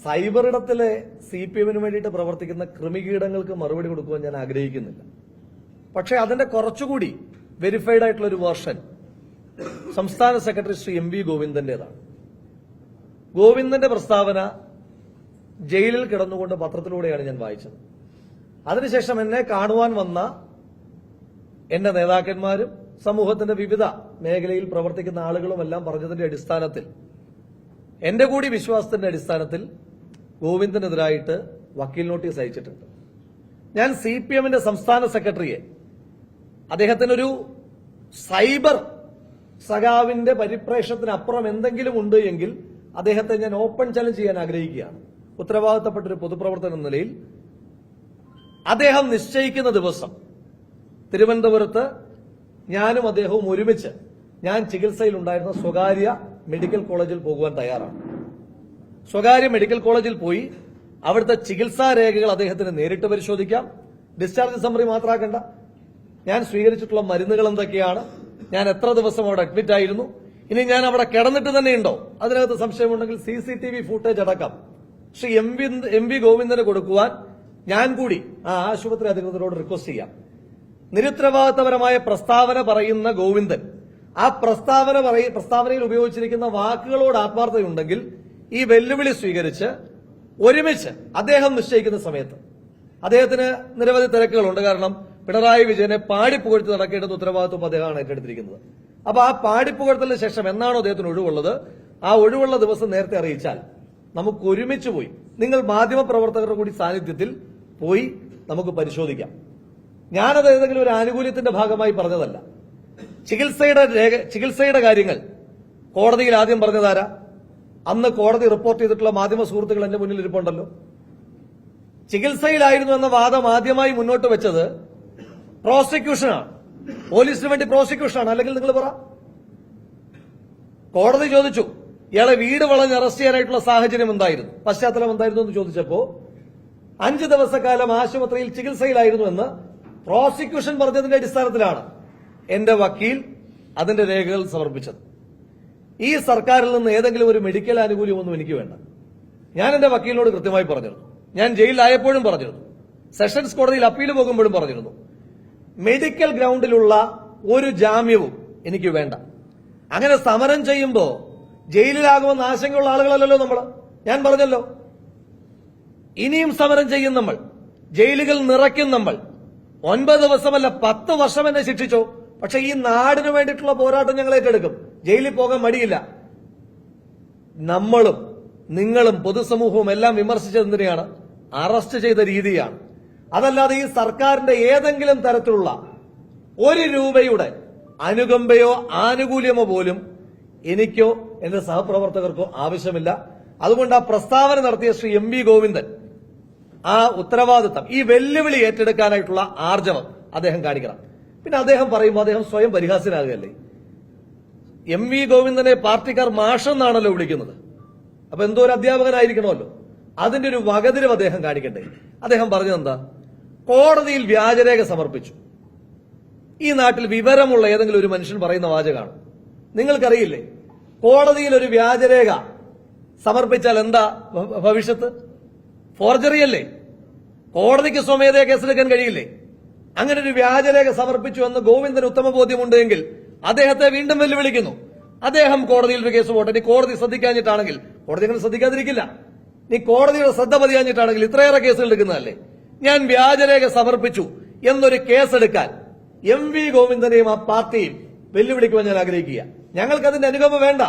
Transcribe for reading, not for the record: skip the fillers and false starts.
Cyber ഇടത്തിലെ CPM-ന് വേണ്ടിയിട്ട് പ്രവർത്തിക്കുന്ന കൃമികീടങ്ങൾക്ക് മറുപടി കൊടുക്കുവാൻ ഞാൻ ആഗ്രഹിക്കുന്നില്ല. പക്ഷേ അതിന്റെ കുറച്ചുകൂടി വെരിഫൈഡ് ആയിട്ടുള്ള ഒരു വേർഷൻ സംസ്ഥാന സെക്രട്ടറി ശ്രീ MV ഗോവിന്ദന്റേതാണ്. ഗോവിന്ദന്റെ പ്രസ്താവന ജയിലിൽ കിടന്നുകൊണ്ട് പത്രത്തിലൂടെയാണ് ഞാൻ വായിച്ചത്. അതിനുശേഷം എന്നെ കാണുവാൻ വന്ന എന്റെ നേതാക്കന്മാരും സമൂഹത്തിന്റെ വിവിധ മേഖലയിൽ പ്രവർത്തിക്കുന്ന ആളുകളുമെല്ലാം പറഞ്ഞതിന്റെ അടിസ്ഥാനത്തിൽ, എന്റെ കൂടി വിശ്വാസത്തിന്റെ അടിസ്ഥാനത്തിൽ ഗോവിന്ദനെതിരായിട്ട് വക്കീൽ നോട്ടീസ് അയച്ചിട്ടുണ്ട്. ഞാൻ CPM-ന്റെ സംസ്ഥാന സെക്രട്ടറിയെ, അദ്ദേഹത്തിനൊരു സൈബർ സഖാവിന്റെ പരിപ്രേക്ഷണത്തിനപ്പുറം എന്തെങ്കിലും ഉണ്ട് എങ്കിൽ അദ്ദേഹത്തെ ഞാൻ ഓപ്പൺ ചലഞ്ച് ചെയ്യാൻ ആഗ്രഹിക്കുകയാണ്. ഉത്തരവാദിത്തപ്പെട്ടൊരു പൊതുപ്രവർത്തകൻ എന്ന നിലയിൽ അദ്ദേഹം നിശ്ചയിക്കുന്ന ദിവസം തിരുവനന്തപുരത്ത് ഞാനും അദ്ദേഹവും ഒരുമിച്ച് ഞാൻ ചികിത്സയിലുണ്ടായിരുന്ന സ്വകാര്യ മെഡിക്കൽ കോളേജിൽ പോകുവാൻ തയ്യാറാണ്. സ്വകാര്യ മെഡിക്കൽ കോളേജിൽ പോയി അവിടുത്തെ ചികിത്സാ രേഖകൾ അദ്ദേഹത്തിന് നേരിട്ട് പരിശോധിക്കാം. ഡിസ്ചാർജ് സമ്മറി മാത്രമാക്കണ്ട, ഞാൻ സ്വീകരിച്ചിട്ടുള്ള മരുന്നുകൾ എന്തൊക്കെയാണ്, ഞാൻ എത്ര ദിവസം അവിടെ അഡ്മിറ്റ് ആയിരുന്നു, ഇനി ഞാൻ അവിടെ കിടന്നിട്ട് തന്നെ ഉണ്ടോ, അതിനകത്ത് സംശയമുണ്ടെങ്കിൽ CCTV ഫൂട്ടേജ് അടക്കം ശ്രീ MV ഗോവിന്ദന് കൊടുക്കുവാൻ ഞാൻ കൂടി ആ ആശുപത്രി അധികൃതരോട് റിക്വസ്റ്റ് ചെയ്യാം. നിരുത്തരവാദിത്തപരമായ പ്രസ്താവന പറയുന്ന ഗോവിന്ദൻ ആ പ്രസ്താവനയിൽ ഉപയോഗിച്ചിരിക്കുന്ന വാക്കുകളോട് ആത്മാർത്ഥതയുണ്ടെങ്കിൽ ഈ വെല്ലുവിളി സ്വീകരിച്ച് ഒരുമിച്ച് അദ്ദേഹം നിശ്ചയിക്കുന്ന സമയത്ത്, അദ്ദേഹത്തിന് നിരവധി തിരക്കുകളുണ്ട്, കാരണം പിണറായി വിജയനെ പാടിപ്പുകഴ്ത്തി നടക്കേണ്ടുന്ന ഉത്തരവാദിത്വം അദ്ദേഹമാണ് ഏറ്റെടുത്തിരിക്കുന്നത്. അപ്പൊ ആ പാടിപ്പുകഴ്ത്തലിന് ശേഷം എന്നാണോ അദ്ദേഹത്തിന് ഒഴിവുള്ളത്, ആ ഒഴിവുള്ള ദിവസം നേരത്തെ അറിയിച്ചാൽ നമുക്ക് ഒരുമിച്ച് പോയി, നിങ്ങൾ മാധ്യമപ്രവർത്തകരുടെ കൂടി സാന്നിധ്യത്തിൽ പോയി നമുക്ക് പരിശോധിക്കാം. ഞാനത് ഏതെങ്കിലും ഒരു ആനുകൂല്യത്തിന്റെ ഭാഗമായി പറഞ്ഞതല്ല. ചികിത്സയുടെ കാര്യങ്ങൾ കോടതിയിൽ ആദ്യം പറഞ്ഞതാരാ? അന്ന് കോടതി റിപ്പോർട്ട് ചെയ്തിട്ടുള്ള മാധ്യമ സുഹൃത്തുക്കൾ എന്റെ മുന്നിൽ ഇരിപ്പുണ്ടല്ലോ. ചികിത്സയിലായിരുന്നു എന്ന വാദം ആദ്യമായി മുന്നോട്ട് വെച്ചത് പ്രോസിക്യൂഷനാണ്, പോലീസിന് വേണ്ടി പ്രോസിക്യൂഷനാണ്. അല്ലെങ്കിൽ നിങ്ങൾ പറ. കോടതി ചോദിച്ചു ഇയാളെ വീട് വളഞ്ഞ് അറസ്റ്റ് ചെയ്യാനായിട്ടുള്ള സാഹചര്യം എന്തായിരുന്നു, പശ്ചാത്തലം എന്തായിരുന്നു എന്ന് ചോദിച്ചപ്പോ 5 ദിവസക്കാലം ആശുപത്രിയിൽ ചികിത്സയിലായിരുന്നു എന്ന് പ്രോസിക്യൂഷൻ പറഞ്ഞതിന്റെ അടിസ്ഥാനത്തിലാണ് എന്റെ വക്കീൽ അതിന്റെ രേഖകൾ സമർപ്പിച്ചത്. ഈ സർക്കാരിൽ നിന്ന് ഏതെങ്കിലും ഒരു മെഡിക്കൽ ആനുകൂല്യമൊന്നും എനിക്ക് വേണ്ട. ഞാൻ എന്റെ വക്കീലിനോട് കൃത്യമായി പറഞ്ഞിരുന്നു, ഞാൻ ജയിലിലായപ്പോഴും പറഞ്ഞിരുന്നു, സെഷൻസ് കോടതിയിൽ അപ്പീൽ പോകുമ്പോഴും പറഞ്ഞിരുന്നു, മെഡിക്കൽ ഗ്രൗണ്ടിലുള്ള ഒരു ജാമ്യവും എനിക്ക് വേണ്ട. അങ്ങനെ സമരം ചെയ്യുമ്പോ ജയിലിലാകുമെന്ന് ആശങ്കയുള്ള ആളുകളല്ലല്ലോ നമ്മൾ. ഞാൻ പറഞ്ഞല്ലോ, ഇനിയും സമരം ചെയ്യും നമ്മൾ, ജയിലുകൾ നിറയ്ക്കും നമ്മൾ. 9 ദിവസമല്ല 10 വർഷം എന്നെ ശിക്ഷിച്ചോ, പക്ഷെ ഈ നാടിന് വേണ്ടിയിട്ടുള്ള പോരാട്ടം ഞങ്ങൾ ഏറ്റെടുക്കും. ജയിലിൽ പോകാൻ മടിയില്ല. നമ്മളും നിങ്ങളും പൊതുസമൂഹവും എല്ലാം വിമർശിച്ചത് എന്തിനെയാണ്? അറസ്റ്റ് ചെയ്ത രീതിയാണ്. അതല്ലാതെ ഈ സർക്കാരിന്റെ ഏതെങ്കിലും തരത്തിലുള്ള 1 രൂപയുടെ അനുകമ്പയോ ആനുകൂല്യമോ പോലും എനിക്കോ എന്റെ സഹപ്രവർത്തകർക്കോ ആവശ്യമില്ല. അതുകൊണ്ട് ആ പ്രസ്താവന നടത്തിയ ശ്രീ MV ഗോവിന്ദൻ ആ ഉത്തരവാദിത്തം, ഈ വെല്ലുവിളി ഏറ്റെടുക്കാനായിട്ടുള്ള ആർജവം അദ്ദേഹം കാണിക്കണം. പിന്നെ അദ്ദേഹം പറയുമ്പോൾ അദ്ദേഹം സ്വയം പരിഹാസ്യനാകുകയല്ലേ. MV ഗോവിന്ദനെ പാർട്ടിക്കാർ മാഷെന്നാണല്ലോ വിളിക്കുന്നത്. അപ്പൊ എന്തോ ഒരു അധ്യാപകനായിരിക്കണമല്ലോ. അതിന്റെ ഒരു വകതിരിവ് അദ്ദേഹം കാണിക്കട്ടെ. അദ്ദേഹം പറഞ്ഞതെന്താ? കോടതിയിൽ വ്യാജരേഖ സമർപ്പിച്ചു. ഈ നാട്ടിൽ വിവരമുള്ള ഏതെങ്കിലും ഒരു മനുഷ്യൻ പറയുന്ന വാചകമാണ്. നിങ്ങൾക്കറിയില്ലേ, കോടതിയിൽ ഒരു വ്യാജരേഖ സമർപ്പിച്ചാൽ എന്താ ഭവിഷ്യത്ത്? ഫോർജറിയല്ലേ? കോടതിക്ക് സ്വമേധയാ കേസെടുക്കാൻ കഴിയില്ലേ? അങ്ങനെ ഒരു വ്യാജരേഖ സമർപ്പിച്ചു എന്ന് ഗോവിന്ദന് ഉത്തമ ബോധ്യമുണ്ടെങ്കിൽ അദ്ദേഹത്തെ വീണ്ടും വെല്ലുവിളിക്കുന്നു. അദ്ദേഹം കോടതിയിൽ ഒരു കേസ് പോട്ടെ. നീ കോടതി ശ്രദ്ധിക്കാഞ്ഞിട്ടാണെങ്കിൽ, കോടതി അങ്ങനെ ശ്രദ്ധിക്കാതിരിക്കില്ല, നീ കോടതിയുടെ ശ്രദ്ധ പതിയാഞ്ഞിട്ടാണെങ്കിൽ ഇത്രയേറെ കേസുകൾ എടുക്കുന്നതല്ലേ? ഞാൻ വ്യാജരേഖ സമർപ്പിച്ചു എന്നൊരു കേസെടുക്കാൻ MV ഗോവിന്ദനെയും ആ പാർട്ടിയും വെല്ലുവിളിക്കുവാൻ ഞാൻ ആഗ്രഹിക്കുക. ഞങ്ങൾക്ക് അതിന്റെ അനുകമ്പ വേണ്ട.